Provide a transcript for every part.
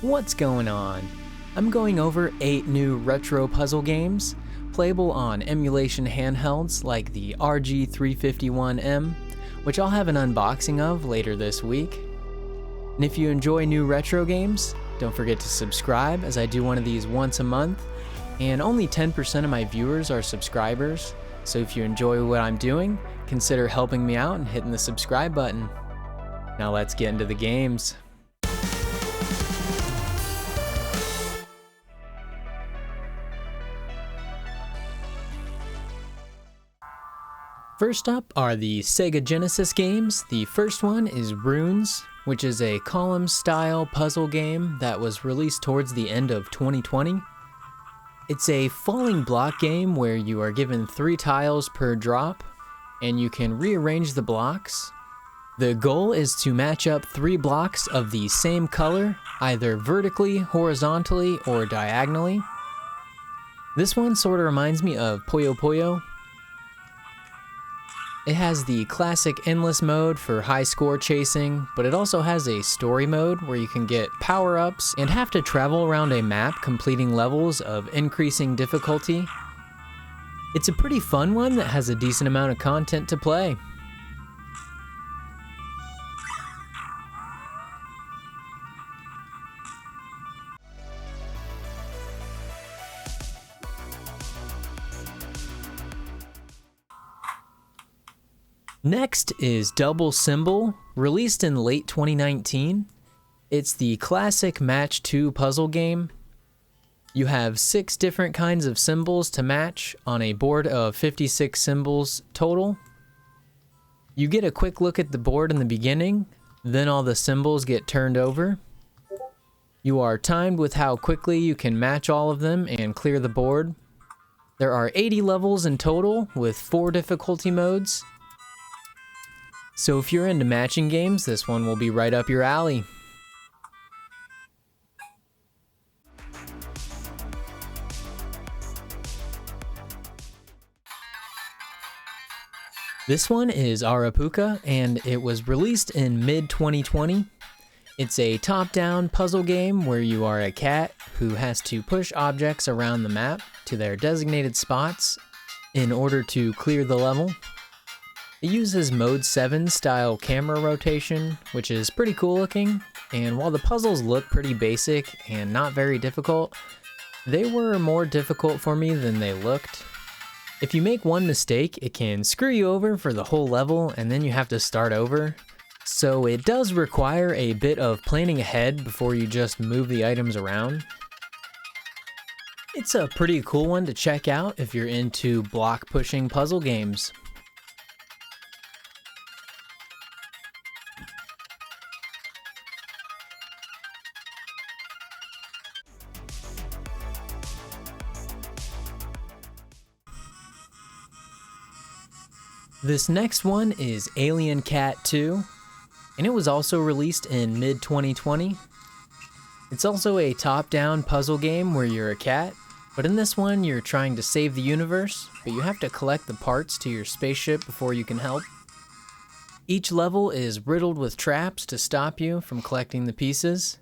What's going on? I'm going over 8 new retro puzzle games, playable on emulation handhelds like the RG351M, which I'll have an unboxing of later this week. And if you enjoy new retro games, don't forget to subscribe, as I do one of these once a month, and only 10% of my viewers are subscribers, so if you enjoy what I'm doing, consider helping me out and hitting the subscribe button. Now let's get into the games. First up are the Sega Genesis games. The first one is Runes, which is a column-style puzzle game that was released towards the end of 2020. It's a falling block game where you are given 3 tiles per drop, and you can rearrange the blocks. The goal is to match up 3 blocks of the same color, either vertically, horizontally, or diagonally. This one sort of reminds me of Puyo Puyo. It has the classic endless mode for high score chasing, but it also has a story mode where you can get power-ups and have to travel around a map completing levels of increasing difficulty. It's a pretty fun one that has a decent amount of content to play. Next is Double Symbol, released in late 2019. It's the classic Match 2 puzzle game. You have 6 different kinds of symbols to match on a board of 56 symbols total. You get a quick look at the board in the beginning, then all the symbols get turned over. You are timed with how quickly you can match all of them and clear the board. There are 80 levels in total with 4 difficulty modes. So if you're into matching games, this one will be right up your alley. This one is Arapuca, and it was released in mid-2020. It's a top-down puzzle game where you are a cat who has to push objects around the map to their designated spots in order to clear the level. It uses Mode 7 style camera rotation, which is pretty cool looking, and while the puzzles look pretty basic and not very difficult, they were more difficult for me than they looked. If you make one mistake, it can screw you over for the whole level and then you have to start over. So it does require a bit of planning ahead before you just move the items around. It's a pretty cool one to check out if you're into block pushing puzzle games. This next one is Alien Cat 2, and it was also released in mid-2020. It's also a top-down puzzle game where you're a cat, but in this one you're trying to save the universe, but you have to collect the parts to your spaceship before you can help. Each level is riddled with traps to stop you from collecting the pieces.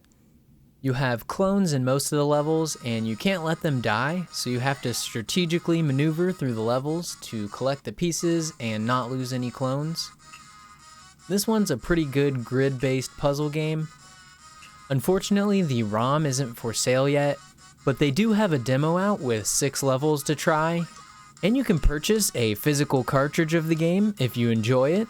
You have clones in most of the levels, and you can't let them die, so you have to strategically maneuver through the levels to collect the pieces and not lose any clones. This one's a pretty good grid-based puzzle game. Unfortunately, the ROM isn't for sale yet, but they do have a demo out with 6 levels to try, and you can purchase a physical cartridge of the game if you enjoy it.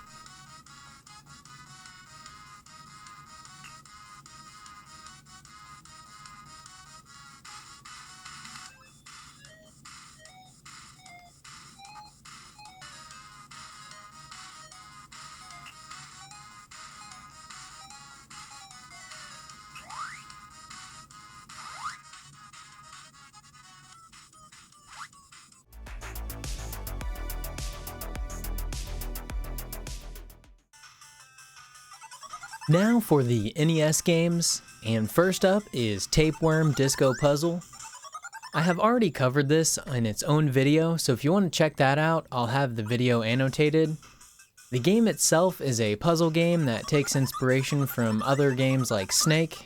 Now for the NES games, and first up is Tapeworm Disco Puzzle. I have already covered this in its own video, so if you want to check that out, I'll have the video annotated. The game itself is a puzzle game that takes inspiration from other games like Snake.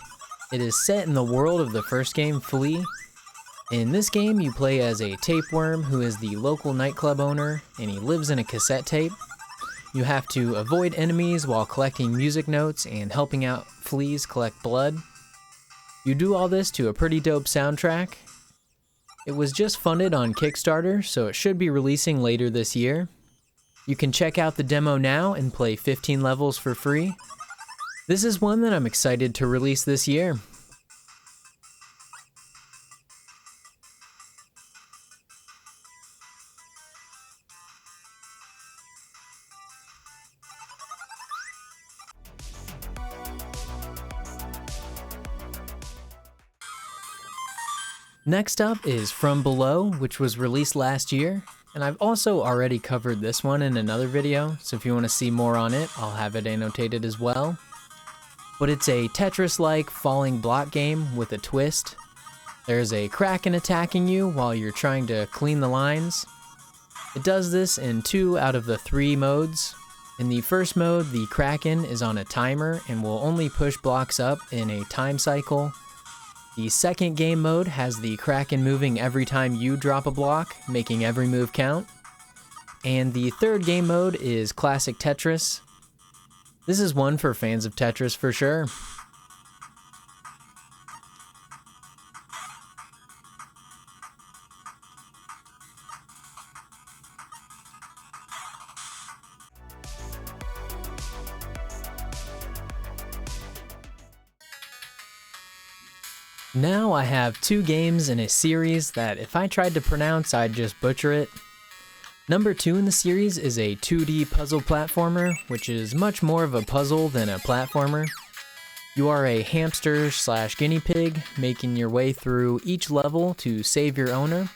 It is set in the world of the first game, Flea. In this game, you play as a tapeworm who is the local nightclub owner, and he lives in a cassette tape. You have to avoid enemies while collecting music notes and helping out fleas collect blood. You do all this to a pretty dope soundtrack. It was just funded on Kickstarter, so it should be releasing later this year. You can check out the demo now and play 15 levels for free. This is one that I'm excited to release this year. Next up is From Below, which was released last year, and I've also already covered this one in another video, so if you want to see more on it, I'll have it annotated as well. But it's a Tetris-like falling block game with a twist. There's a Kraken attacking you while you're trying to clean the lines. It does this in 2 out of the 3 modes. In the first mode, the Kraken is on a timer and will only push blocks up in a time cycle. The second game mode has the Kraken moving every time you drop a block, making every move count. And the third game mode is Classic Tetris. This is one for fans of Tetris for sure. Now I have 2 games in a series that if I tried to pronounce, I'd just butcher it. Number 2 in the series is a 2D puzzle platformer, which is much more of a puzzle than a platformer. You are a hamster/guinea pig, making your way through each level to save your owner.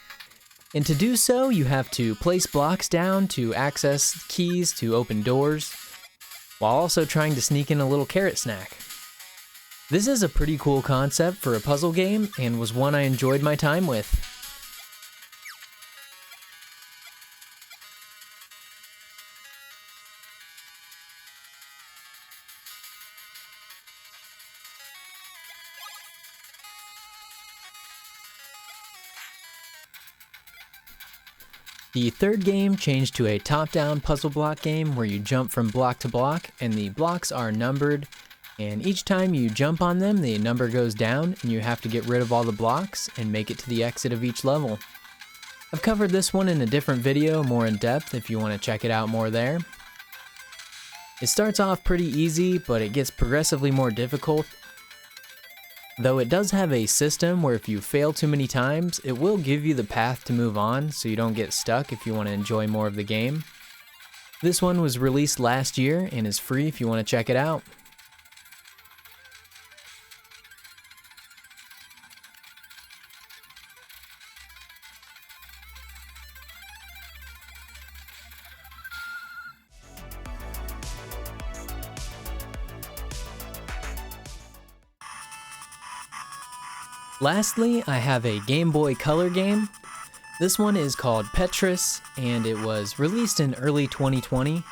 And to do so, you have to place blocks down to access keys to open doors, while also trying to sneak in a little carrot snack. This is a pretty cool concept for a puzzle game, and was one I enjoyed my time with. The third game changed to a top-down puzzle block game where you jump from block to block, and the blocks are numbered, and each time you jump on them, the number goes down, and you have to get rid of all the blocks and make it to the exit of each level. I've covered this one in a different video, more in depth, if you want to check it out more there. It starts off pretty easy, but it gets progressively more difficult. Though it does have a system where if you fail too many times, it will give you the path to move on, so you don't get stuck if you want to enjoy more of the game. This one was released last year and is free if you want to check it out. Lastly, I have a Game Boy Color game. This one is called Petris, and it was released in early 2020.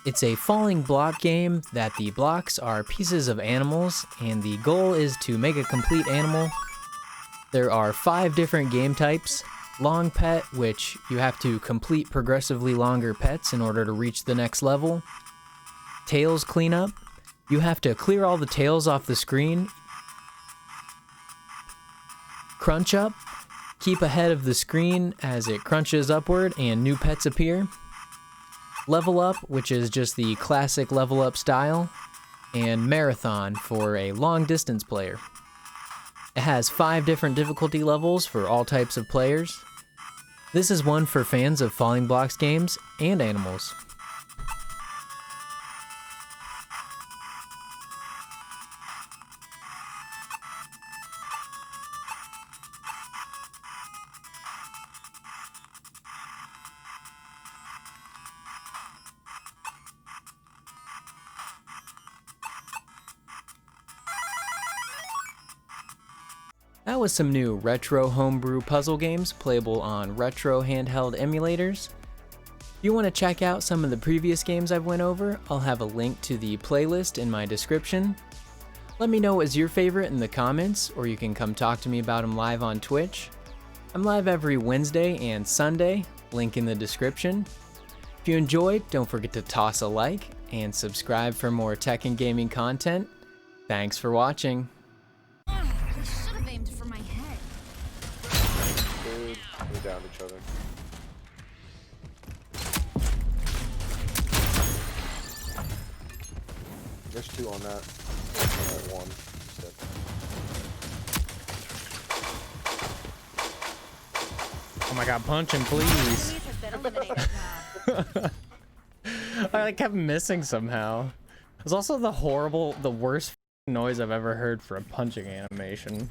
It's a falling block game that the blocks are pieces of animals, and the goal is to make a complete animal. There are 5 different game types. Long pet, which you have to complete progressively longer pets in order to reach the next level. Tails cleanup. You have to clear all the tails off the screen. Crunch up, keep ahead of the screen as it crunches upward and new pets appear. Level up, which is just the classic level up style. And marathon for a long distance player. It has 5 different difficulty levels for all types of players. This is one for fans of falling blocks games and animals. That was some new Retro Homebrew puzzle games playable on retro handheld emulators. If you want to check out some of the previous games I've went over, I'll have a link to the playlist in my description. Let me know what was your favorite in the comments, or you can come talk to me about them live on Twitch. I'm live every Wednesday and Sunday, link in the description. If you enjoyed, don't forget to toss a like and subscribe for more tech and gaming content. Thanks for watching. I should have aimed for my head. Dude, we downed each other. There's two on that. One. Oh my god, punch him, please. I kept missing somehow. It was also the worst noise I've ever heard for a punching animation.